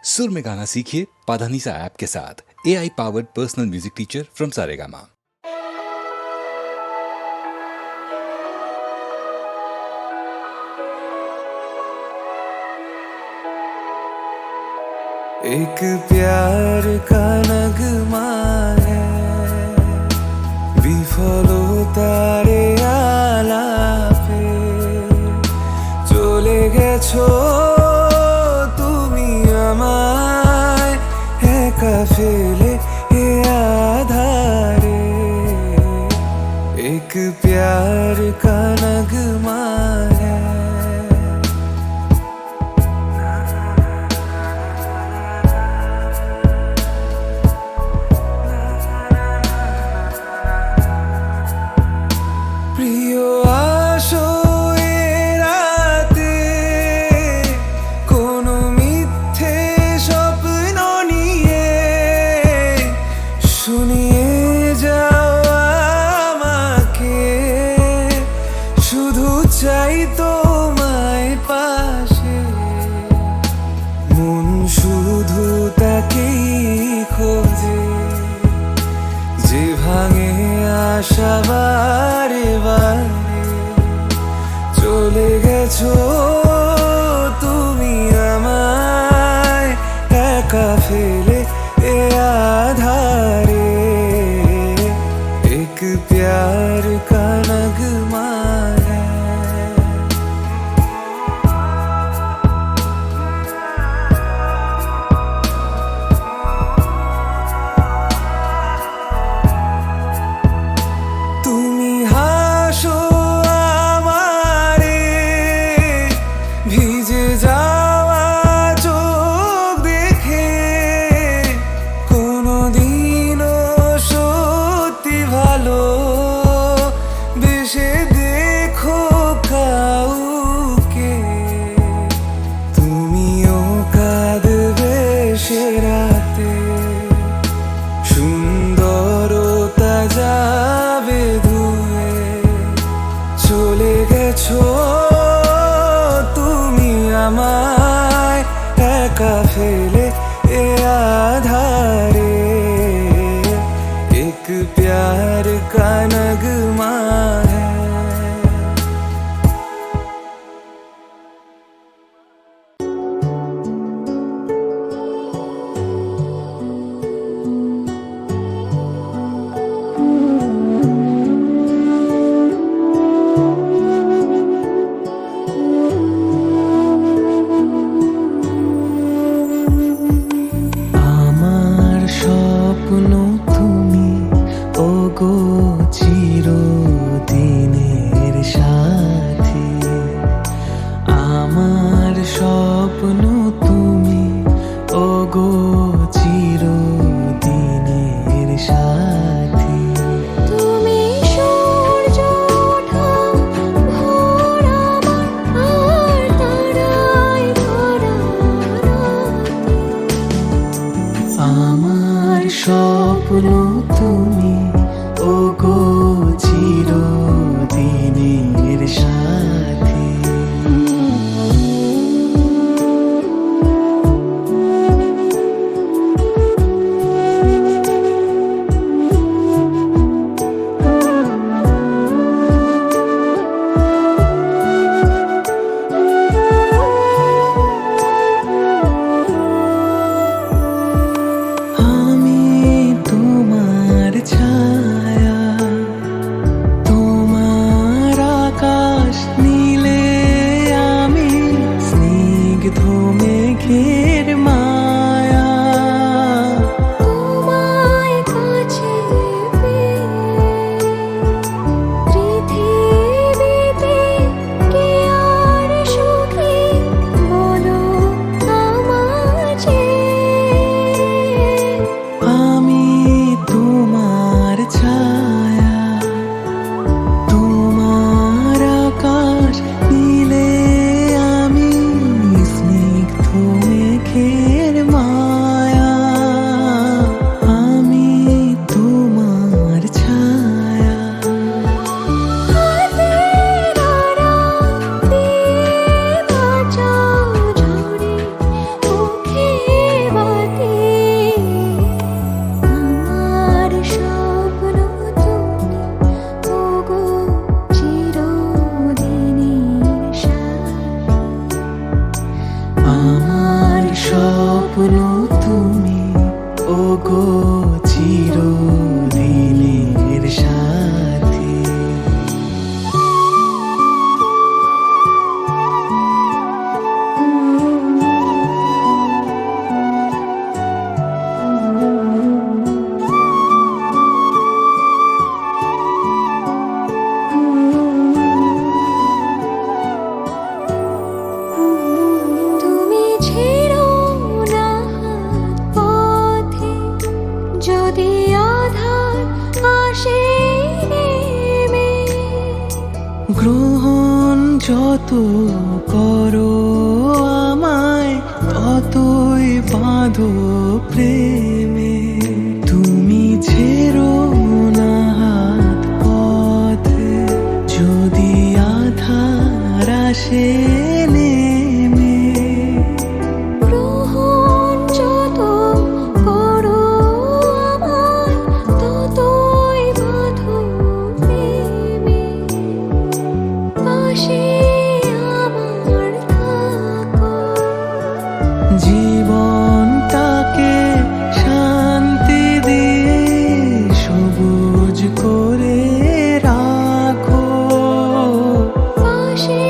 सुर में गाना सीखिए पाधानीसा ऐप के साथ। AI powered personal music teacher from Saregama. एक प्यार का नगमा है, বিফলতারে আলাপে চলে গেছো তুমি আমায় একা ফেলে এ আধারে। एक प्यार का नगमा है। প্রিয় আসো এ রাতে, কোনো মিথ্যে স্বপ্ন নিয়ে শুনিয়ে যাও আমাকে। শুধু চাই তোমায় পাশে, মন শুধু তাকেই খোঁজে যে ভাঙে আশা বারে বারে। চলে গেছো তুমি আমায় একা ফেলে এ আধারে। एक प्यार का नगमा है। তুমি হাসো আমারে, ভিজে যাওয়া চোখ দেখে। কোনোদিনও সত্যি ভালো বেশে দেখো কাউকে। তুমিও কাঁদবে সে রাতে, সুন্দরতা যাবে ধুয়ে। চলে গেছো তুমি আমায় একা ফেলে এ আধারে। एक प्यार का नगमा है। আমার স্বপ্ন তুমি ওগো চিরদিনের সাথী। আমার স্বপ্ন তুমি ওগো চিরদিনের সাথী। তুমি সূর্য ওঠা ভোর আমার আর তারায় ভরা রাতে। আমার স্বপ্ন তুমি ওগো চিরদিনের সাথী। আমি তোমার ছায়া, তোমার আকাশ নীলে আমি স্নিগ্ধ মেঘের মায়া। তোমায় কাছে পেয়ে পৃথিবীতে কে আর সুখী বলো আমাকে। আমি তোমার ছায়া, তোমার আকাশ নীলে আমি স্নিগ্ধ মেঘের মায়া। আমি তোমার ছায়া। হাতের আড়াল দিয়ে বাঁচাও ঝরে মুখে স্বপ্ন তুমি ওগো চিরদিনের সাথী। তুমি ছেড়ো না হাত পথে, যদি আধার আসে নেমে। গ্রহণ যত করো আমায় ততই বাঁধো প্রেমে। তুমি ছেড়ো না হাত পথে, যদি আধার আসে নেমে। গ্রহণ যত করো আমায় ততই বাঁধো প্রেমে। পাশে আমার থাকো, জীবনটাকে শান্তি দিয়ে সবুজ করে রাখো। পাশে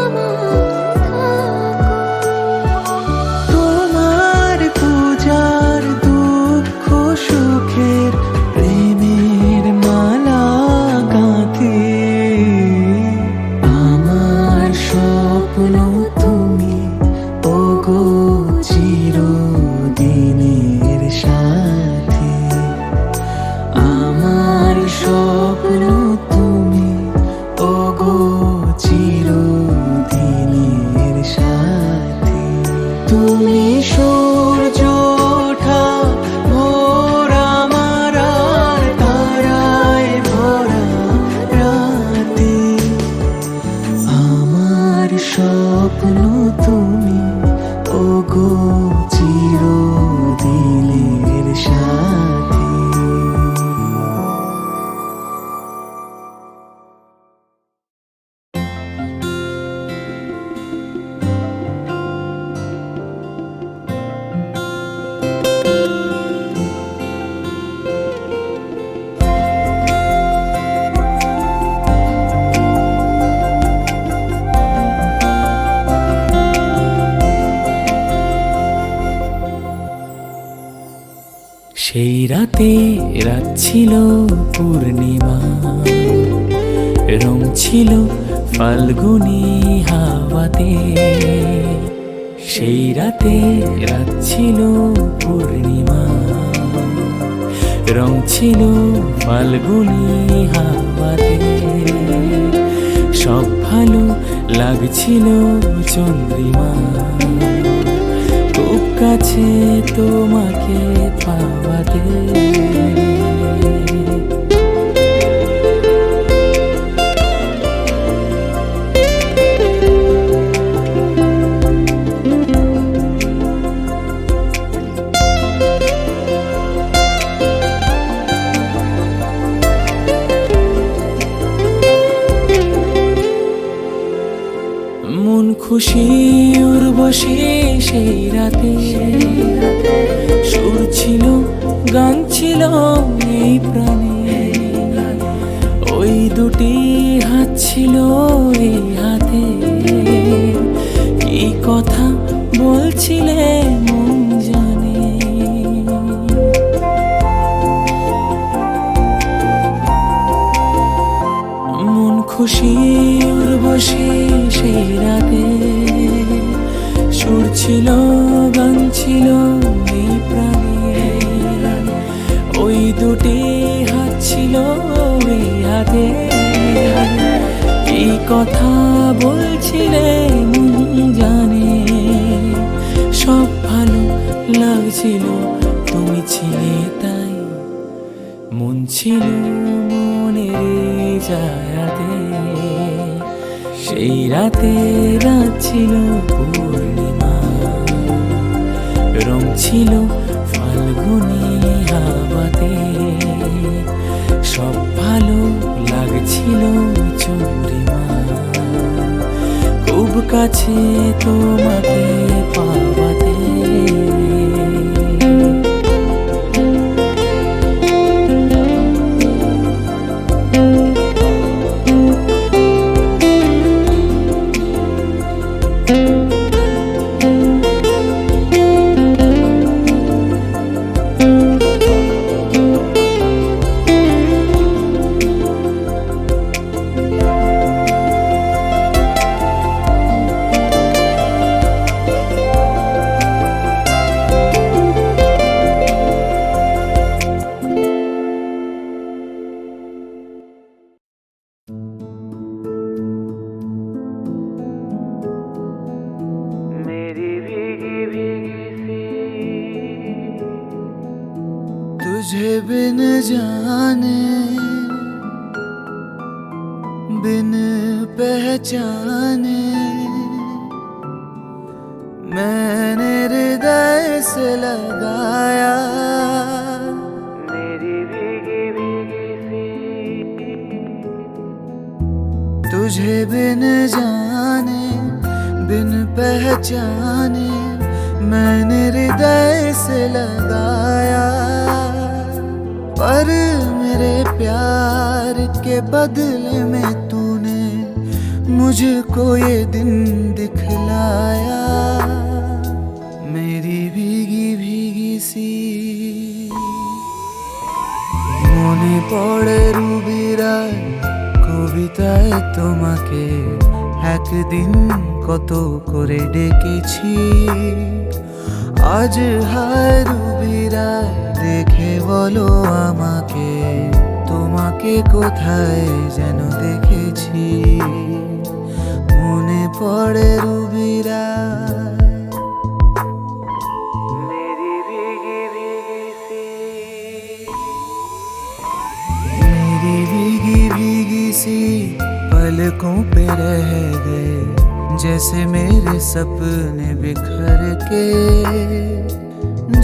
আমার থাকো। তোমার পূজার দুঃখ সুখের প্রেমের মালা গাঁথি। আমার স্বপ্ন তুমি ওগো চিরদিনের সাথী। আমার স্বপ্ন তুমি ওগো চিরদিনের সাথী। তুমি সূর্য ওঠা ভোর আমার আর তারায় ভরা রাতে। আমার স্বপ্ন তুমি ওগো চিরদিনের সাথী। সেই রাতে রাত ছিল পূর্ণিমা, রং ছিল ফাল্গুনি হাওয়াতে। সেই রাতে রাত ছিল পূর্ণিমা, রং ছিল ফাল্গুনি হাওয়াতে। সব ভালো লাগছিল চন্দ্রিমা, খুব কাছে তোমাকে পাওয়াতে। মন খুশি উর্বশী সেই রাতে, সুর ছিল গান ছিল এই প্রাণে। ওই দুটি হাত ছিল এই হাতে, কি কথা বলছিলে মন জানে। মন খুশি উর্বশী সেই রাতে, সুর ছিল গান ছিল এই প্রাণে। ওই দুটি হাত ছিল এই হাতে, কি কথা বলছিলে মন জানে। সব ভালো লাগছিল তুমি ছিলে তাই, মন ছিল মনের জায়াতে। সেই রাতে রাত ছিল পূর্ণিমা, রং ছিল ফাল্গুনি হাওয়াতে। সব ভালো লাগছিল চন্দ্রিমা, খুব কাছে তোমাকে পাওয়াতে। तुझे बिन जाने बिन पहचाने मैंने हृदय से लगाया मेरी भीगी भीगी सी तुझे बिन जाने बिन पहचाने मैंने हृदय से लगाया पर मेरे प्यार के बदले में तूने मुझको ये दिन दिखलाया मेरी भीगी भीगी सी মনে পড়ে রুবিরায় কবিতায় তোমাকে একদিন কত করে ডেকেছি আজ হায় রুবিরায় দেখে বলো আমাকে তোমাকে কোথায় যেন দেখেছি মনে পড়ে রুবিরায় मेरी भीगी भीगी सी मेरी भीगी भीगी सी पलकों पे रह गए जैसे मेरे सपने बिखर के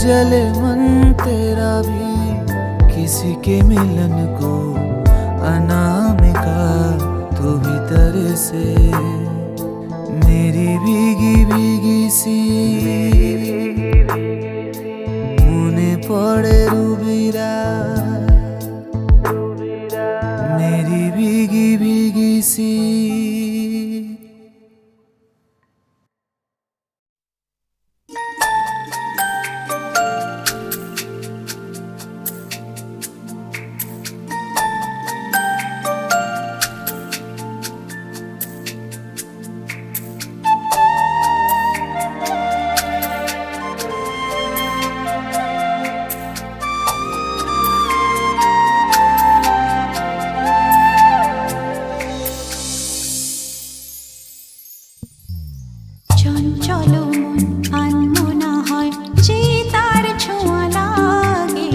जले मन तेरा भी किसी के मिलन को अनामिका तू भीतर से मेरी भीगी भीगी सी মনে পড়ে রুবিরা मेरी भीगी भीगी सी চঞ্চল মন আনমনা হয় যে তার ছোঁয়া লাগে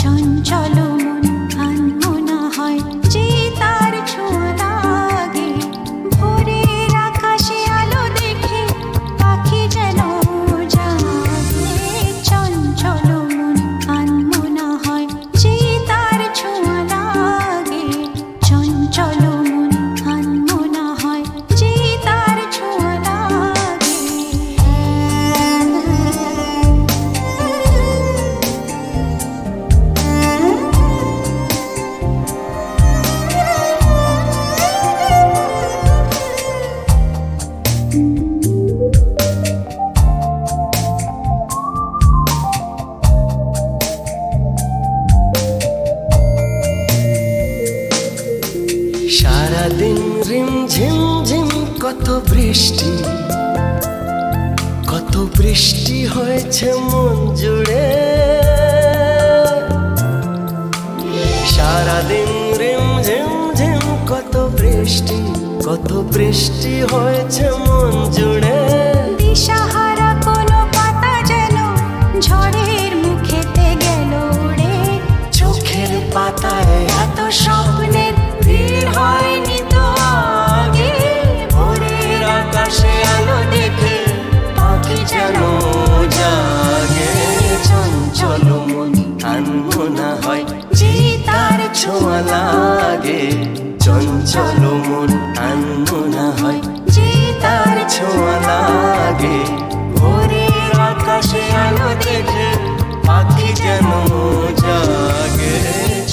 চঞ্চল মন আনমনা হয় যে তার ছোঁয়া লাগে ভোরের আকাশে আলো দেখে পাখি যেন জাগে চঞ্চল মন আনমনা হয় যে তার ছোঁয়া লাগে চঞ্চল মন আনমনা হয় যে তার ছোঁয়া সারাদিন রিম ঝিম ঝিম কত বৃষ্টি হয়েছে মন জুড়ে সারাদিন রিম ঝিম ঝিম কত বৃষ্টি হয়েছে মন জুড়ে দিশাহারা কোনো পাতা যেন ঝড়ের মুখেতে গেল উড়ে চোখের পাতায় এত স্বপ্নের ভিড় হয়নি তো আগে ভোরের আকাশে আলো দেখে পাখি যেন জাগে চঞ্চল মন আনমনা হয় যে তার ছোঁয়া লাগে চঞ্চল মন আনমনা হয় যে তার ছোঁয়া লাগে ভোরের আকাশে আলো দেখে পাখি যেন জাগে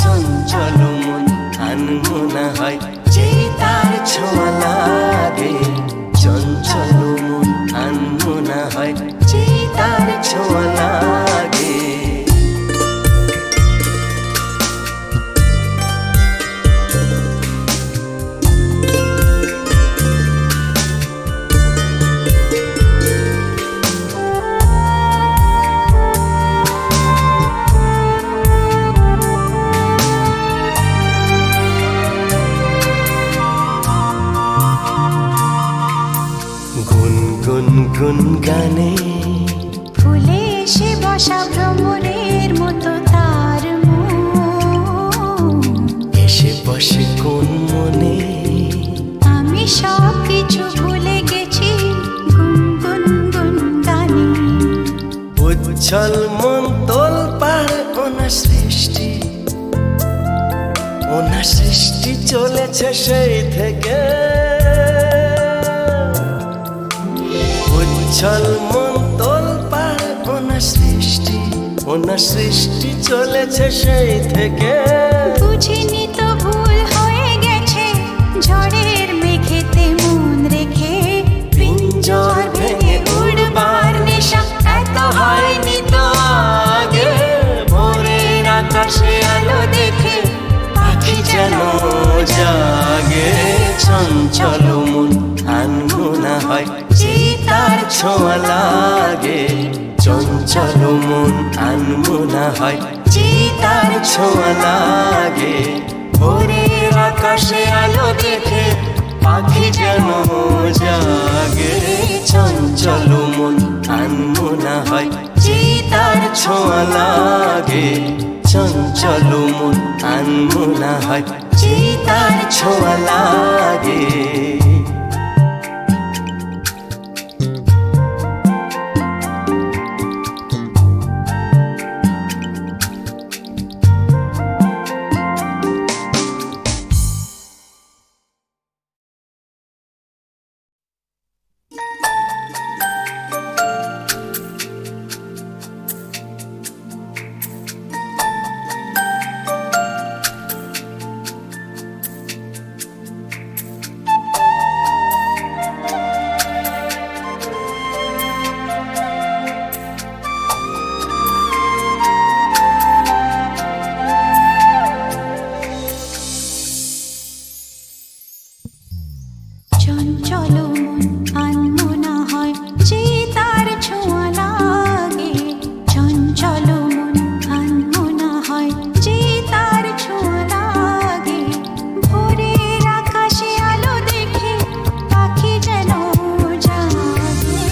চঞ্চল মন আনমনা হয় যে তার ছোঁয়া লাগে চঞ্চল মন আনমনা হয় যে তার ছোঁয়া লাগে গুনগুন গানে ফুলে এসে বসা ভ্রমরের মতো তার মন বসে কোন মনে আমি সব কিছু ভুলে গেছি গুনগুন গুন গানে। উচ্ছল মন তোল পার ওনা সৃষ্টি চলেছে সেই থেকে। উচ্ছল মন তোল পার ওনা সৃষ্টি চলেছে সেই থেকে। বুঝিনি তো ভুল হয়ে গেছে ঝড়ের মেঘেতে মন রেখে। পিঞ্জর ভেঙে উড়বার নেশা এত হয়নি তো আগে। ভোরের আকাশে আলো দেখে পাখি যেন জাগে। চঞ্চল মন আনমনা হয় যে তার ছোঁয়া লাগে। চঞ্চল মন আনমনা হয় যে তার ছোঁয়া লাগে। ভোরের আকাশে আলো দেখে পাখি যেন জাগে। চঞ্চল মন আনমনা হয় যে তার ছোঁয়া লাগে। চঞ্চল মন আনমনা হয় যে তার ছোঁয়া লাগে। চঞ্চল মন আনমনা হয় যে তার ছোঁয়া লাগে। চঞ্চল মন আনমনা হয় যে তার ছোঁয়া লাগে। ভোরের আকাশে আলো দেখে পাখি যেন জাগে।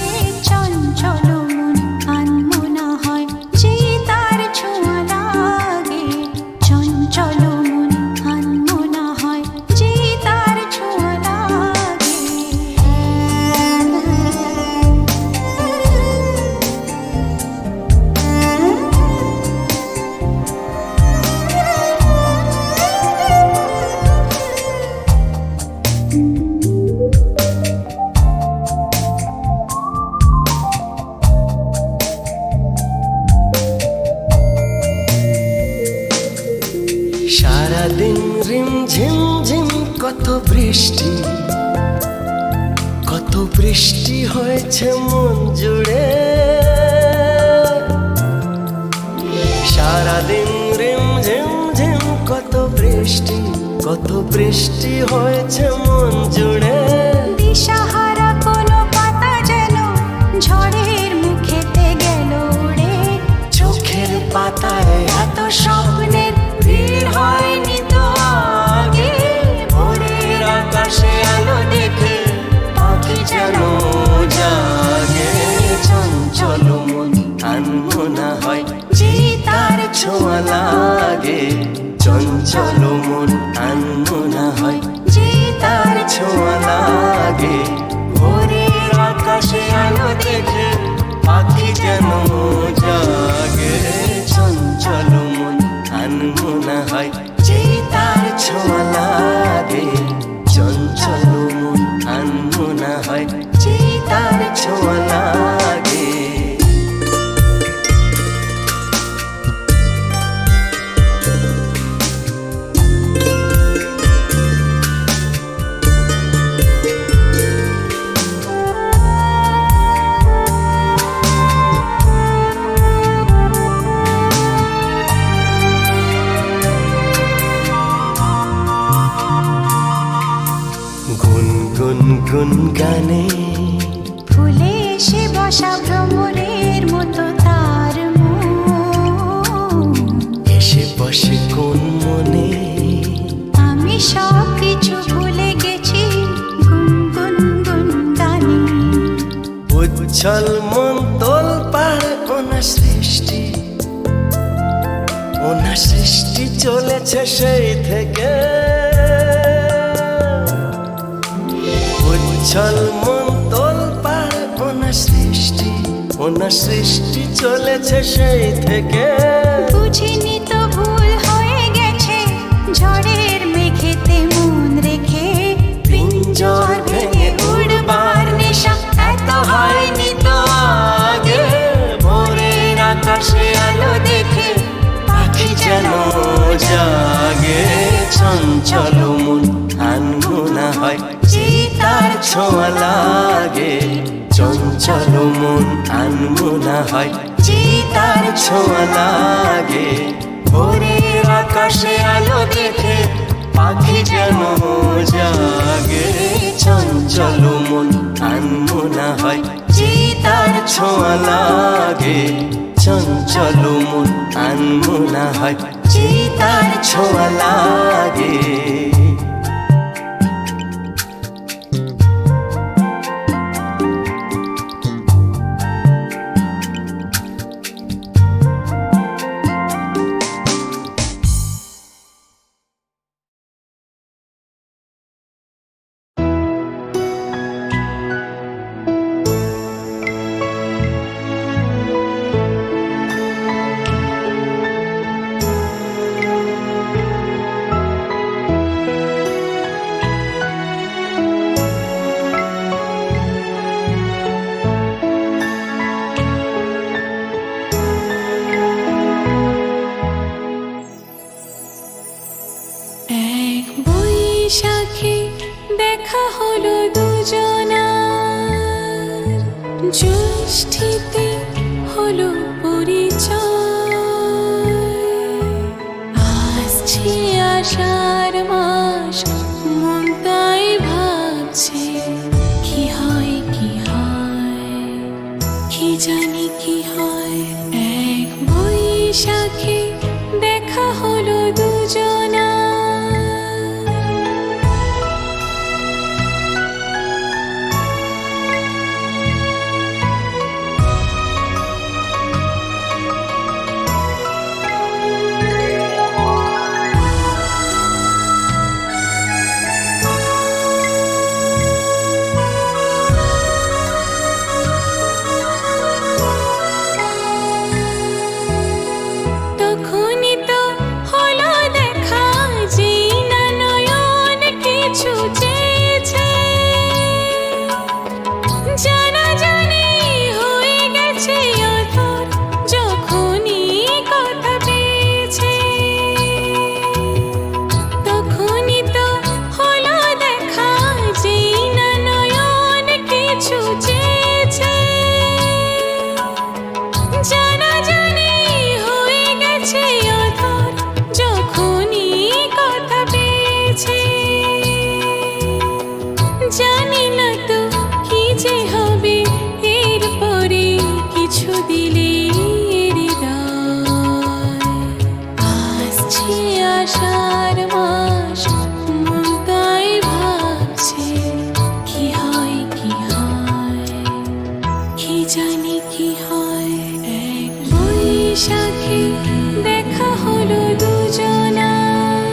চঞ্চল মন আনমনা হয় যে তার ছোঁয়া লাগে। চঞ্চল মন আনমনা হয় যে তার ছোঁয়া লাগে। সারাদিন রিম ঝিম ঝিম কত বৃষ্টি হয়েছে মন জুড়ে। সারাদিন রিম ঝিম ঝিম কত বৃষ্টি হয়েছে মন জুড়ে। দিশাহারা কোনো পাতা যেন ঝড়ের মুখেতে গেল উড়ে। চোখের পাতায় এত স্বপ্নের ভিড় হয়নি তো আগে। ভোরের আকাশে আলো দেখে পাখি যেন জাগে। চঞ্চল মন আনমনা হয় যে তার ছোঁয়া লাগে। চঞ্চল মন আনমনা হয় যে তার ছোঁয়া লাগে। ভোরের আকাশে আলো দেখে পাখি যেন জাগে। চঞ্চল মন আনমনা হয় যে তার ছোঁয়া লাগে। চঞ্চল মন আনমনা হয় যে তার ছোঁয়া লাগে। গুনগুন গানে ফুলে এসে বসা ভ্রমরের মতো তার মন। এসে বসে কোন মনে আমি সব কিছু ভুলে গেছি গুনগুন গুন গানে। উচ্ছল মন তোল পার ওনা সৃষ্টি চলেছে সেই থেকে। উচ্ছল মন তোল পাড়ে ওনার সৃষ্টি চলেছে সেই থেকে। বুঝিনি তো ভুল হয়ে গেছে ঝড়ের মেঘেতে মন রেখে। পিঞ্জর ভেঙে উড়বার নেশা এত হয়নি তো আগে। ভোরের আকাশে আলো দেখে পাখি যেন জাগে। চঞ্চল মন আনমনা হয় যে তার ছোঁয়া লাগে। চঞ্চল মন আনমনা হয় যে তার ছোঁয়া লাগে। ভোরের আকাশে আলো দেখে পাখি যেন জাগে। চঞ্চল মন আনমনা হয় যে তার ছোঁয়া লাগে। চঞ্চল মন আনমনা হয় যে তার ছোঁয়া লাগে। এক বৈশাখে দেখা হলো দুজনার, জ্যৈষ্ঠীতে হলো পরিচয়। আসছে আষাঢ় মাস, মন তাই ভাবছে কি হয় কি হয়, কি জানি কি হয়। এক বৈশাখে দেখা হলো দুজনার, তখনই তো হলো দেখা যে না নয়ন কিছু চেয়েছে। জানাজানি হয়ে গেছে অধর যখনই কথা পেয়েছে। তখনই তো হলো দেখা যে না নয়ন কিছু চেয়েছে। জানাজানি হয়ে গেছে অধর যখনই কথা পেয়েছে। জানি না তো কি যে হবে এরপরে, কিছু দিলে হৃদয়। আসছে আষাঢ় মাস, মন তাই ভাবছে কি হয় কি হয়, কি জানি কি হয়। এক বৈশাখে দেখা হলো দুজনার,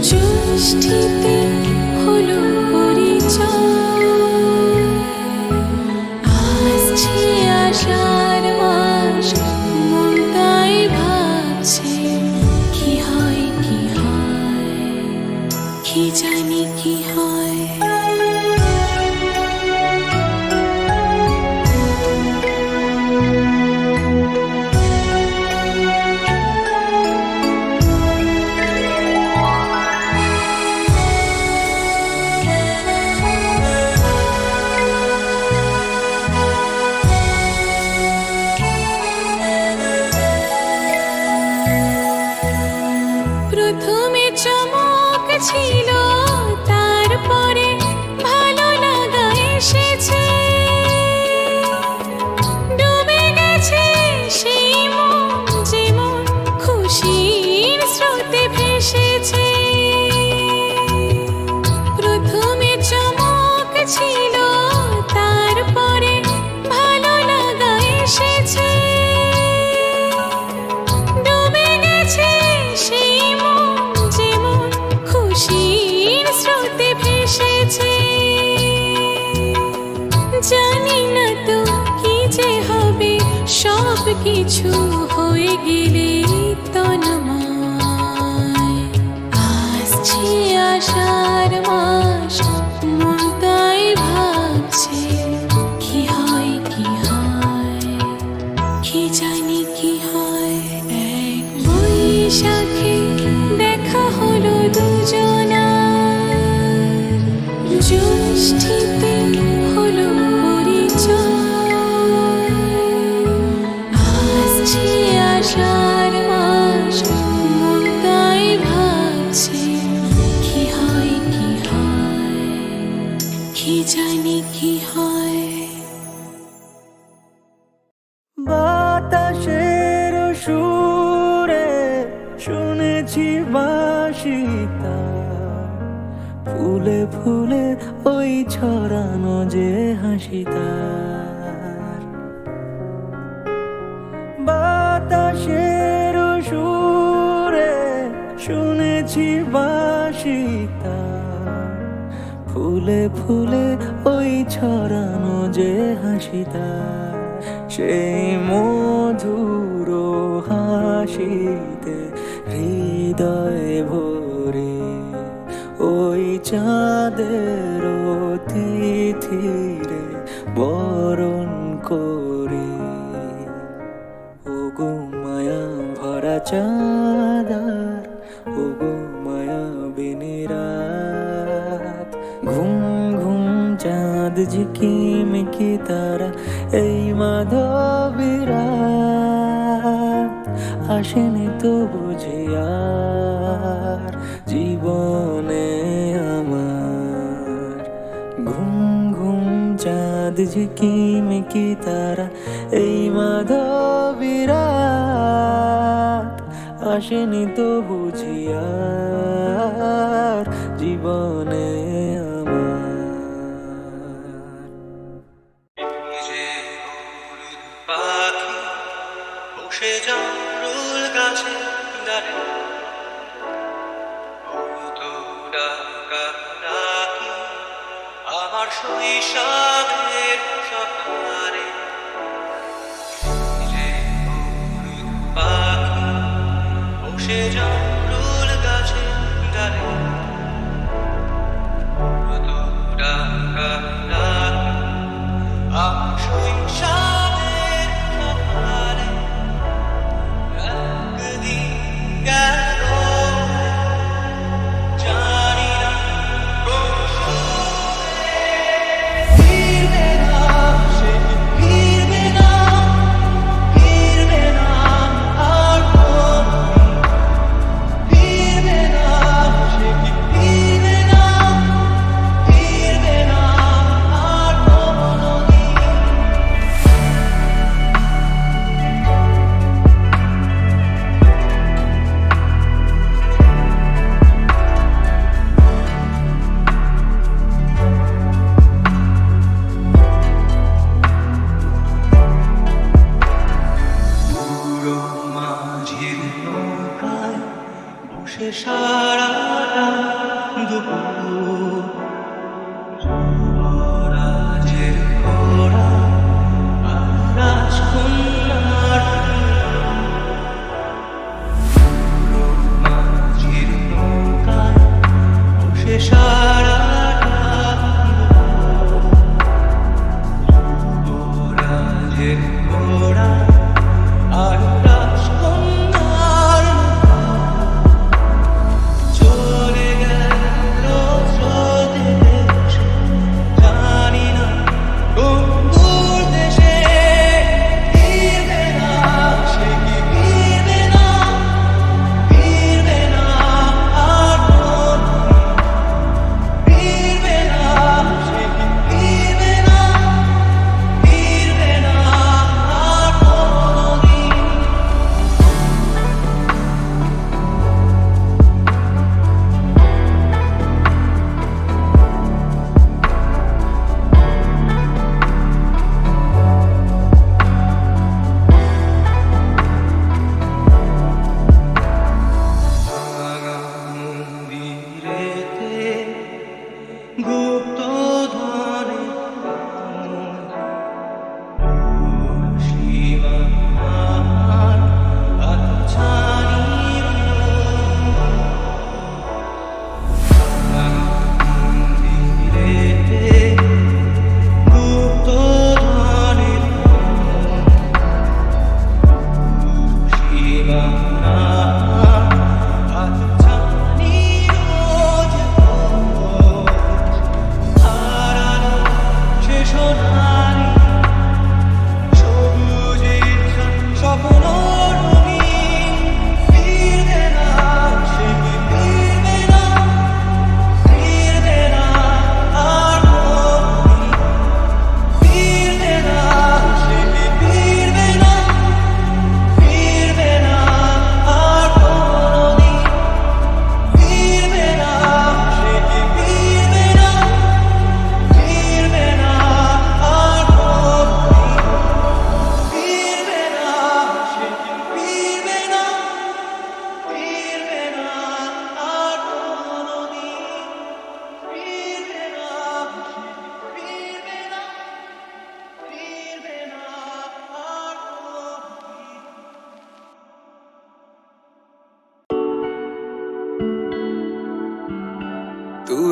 জ্যৈষ্ঠীতে হলো পরিচয়। আসছে আষাঢ় মাস, মন তাই ভাবছে কি হয় কি হয়, কি জানি কি হয়। কিছু হয়ে গেলে তন্ময় আসছে আষাঢ় মাস মন তাই ভাবছে কি হয় কি হয় কি জানি কি হয় এক বৈশাখে দেখা হলো দুজনার জ্যৈষ্ঠীতে হলো পরিচয় আসছে আষাঢ় মাস মন তাই ভাবছে কি হয় কি জানি কি হয় বাতাসের সুরে শুনেছি বাঁশিটা ফুলে ফুলে ওই ছড়ানো যে হাসিতার বাতাসের সুরে শুনেছি বাঁশিটা ফুলে ফুলে ওই ছড়ানো যে হাসিতার সেই মধুর হাসিতে হৃদয় ভরে ওই চাঁদের তিথিরে বরণ করে ও গো মায়া ভরা চাঁদার ও গো মায়া বিনিরাত ঘুম ঘুম চাঁদ ঝিকিমিকি তারা এই মাধবীরাত আসেনি তো বুঝি আর জীবনে আমার ঘুম ঘুম চাঁদ ঝিকিমিকি তারা এই মাধবীরাত আসেনি তো বুঝি আর জীবনে আমার পাখি বসে জামরুল গাছে দাঁড়ে তো ডাকা ডাকি আমার শৈশবের সকালে পাখি বসে জামরুল গাছে দাঁড়ে তো ডাকা ডাকি আমার শৈশবের সকালে একদিন গেল জানি না কোন ফিরবে না সে ফিরবে না আর কোনদিন ফিরবে না সে ফিরবে না আর কোনদিন পুরো মাঝির নৌকায় বসে সারাটা দুপুর যুবরাজের ঘোড়া আর রাজকন্যার পুরো মাঝির নৌকায় বসে সারাটা যুবরাজের ঘোড়া আর রাজকন্যার চলে গেল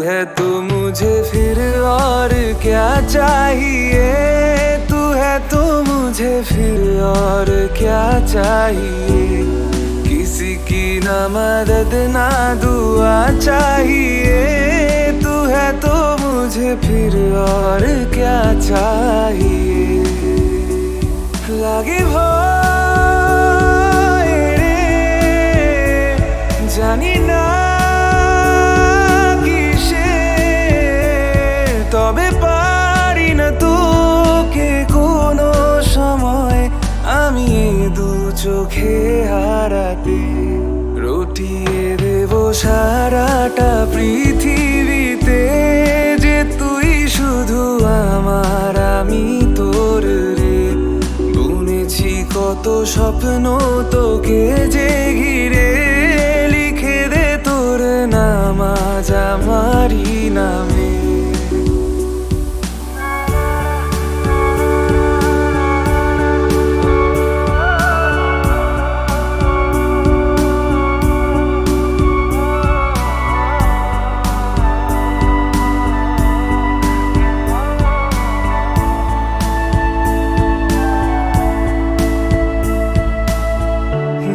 है तो मुझे फिर और क्या चाहिए, तू है तो मुझे फिर और क्या चाहिए। किसी की ना मदद ना दुआ चाहिए, तू है तो मुझे फिर और क्या चाहिए। লাগে ভয় রে, জানি না কিসে, তবে পারি না তোকে কোনো সময় আমি দু চোখে হারাতে। রটিয়ে দেব সারাটা পৃথিবীতে, যে তুই শুধু আমার আমি তোর রে। বুনেছি কত স্বপ্ন তোকে যে ঘিরে, লিখে দে তোর নাম আজ আমারই নামে।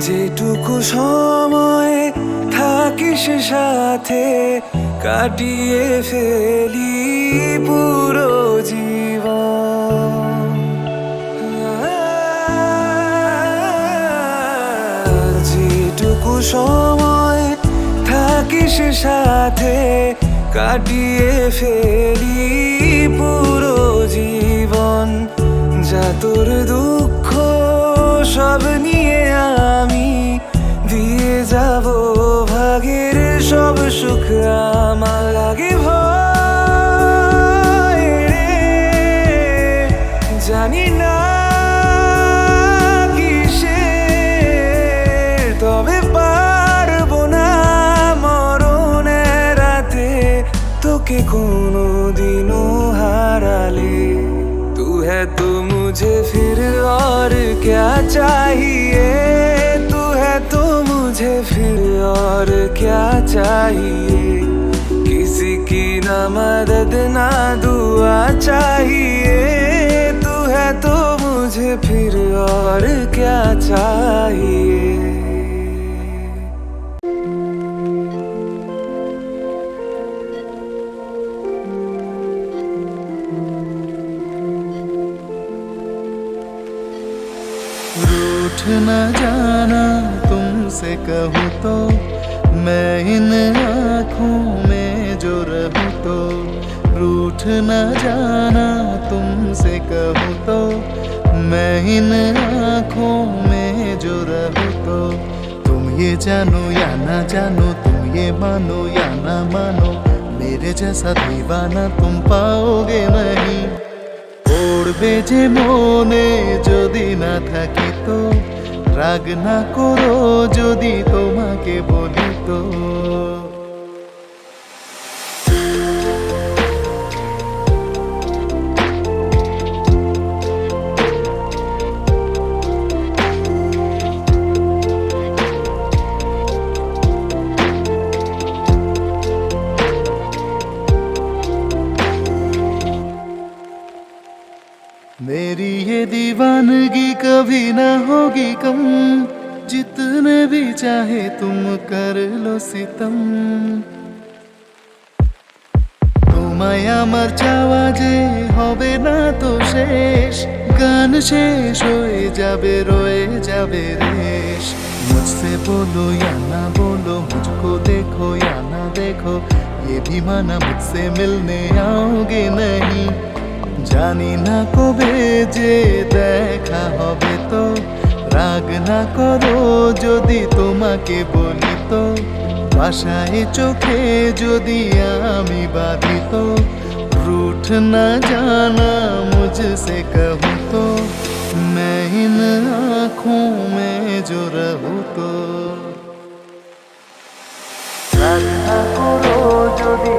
যেটুকু সময় থাকিস সাথে, কাটিয়ে ফেলি পুরো জীবন। যেটুকু সময় থাকিস সাথে, কাটিয়ে ফেলি পুরো জীবন। যা তোর দুঃখ সব নিয়ে আমি দিয়ে যাব ভাগের সব সুখ আমার। লাগে ভয় রে, জানি না কিসে, তবে পারবো না মরণের রাতে তোকে কোনো দিনও হারালে। तू है तो मुझे फिर और क्या चाहिए, तू है तो मुझे फिर और क्या चाहिए। किसी की ना मदद ना दुआ चाहिए, तू है तो मुझे फिर और क्या चाहिए। रूठ न जाना तुमसे कहूँ तो, मैं इन आँखों में जो रहूँ तो। रूठ न जाना तुमसे कहूँ तो, मैं इन आँखों में जो रहूँ तो। तुम ये जानो या ना जानो, तुम ये मानो या ना मानो, मेरे जैसा दीवाना तुम पाओगे नहीं। পড়বে যে মনে যদি না থাকি তো, রাগ না করো যদি তোমাকে বলি তো। मेरी ये दीवानगी कभी ना होगी कम, जितने भी चाहे तुम कर लो सितम। তোমায় আমার চাওয়া যে হবে না তো শেষ, গান শেষ হয়ে যাবে রয়ে যাবে রেশ। मुझसे बोलो या ना बोलो, मुझको देखो या ना देखो, ये भी माना मुझसे मिलने आओगे नहीं। জানি না কবে যে দেখা হবে তো, রাগ না করো যদি তোমাকে বলি তো। বাসায় চোখে যদি আমি বাঁধি তো, रूठ न जाना मुझसे कहूँ तो, मैं इन आँखों में जो रहूँ तो। রাগ না করো যদি